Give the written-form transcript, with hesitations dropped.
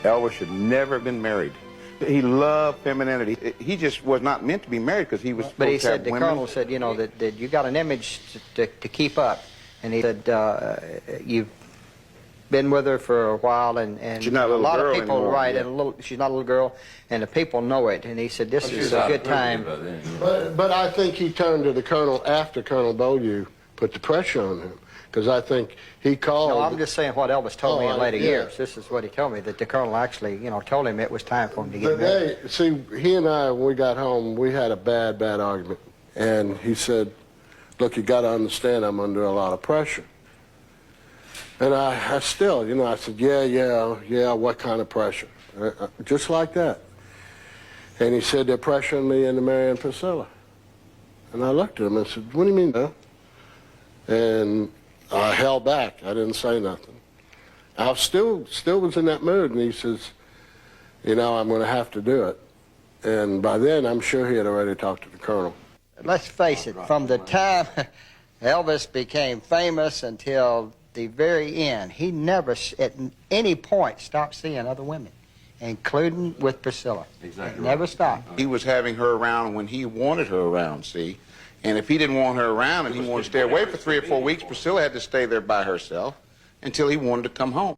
Elvis should never have been married. He loved femininity. He just was not meant to be married because he was supposed But he to have said, the women. colonel said, you know, that you got an image to keep up. And he said, you've been with her for a while, and she's not a lot girl of people, anymore, right, yeah. and she's not a little girl, and the people know it. And he said, this is a good time. But I think he turned to the colonel after Colonel Beaulieu put the pressure on him, because I think he called... No, I'm just saying what Elvis told me in later yeah. years. This is what he told me, that the colonel actually, you know, told him it was time for him to get married. See, he and I, when we got home, we had a bad argument. And he said, look, you got to understand I'm under a lot of pressure. And I still, you know, I said, yeah, what kind of pressure? Just like that. And he said, they're pressuring me into marrying Priscilla. And I looked at him and said, what do you mean, huh? And I held back. I didn't say nothing. I still was in that mood, and he says, you know, I'm going to have to do it. And by then, I'm sure he had already talked to the colonel. Let's face it, from the time Elvis became famous until the very end, he never, at any point, stopped seeing other women, including with Priscilla. Exactly. Never stopped. He was having her around when he wanted her around, see? And if he didn't want her around and he wanted to stay away for 3 or 4 weeks, Priscilla had to stay there by herself until he wanted to come home.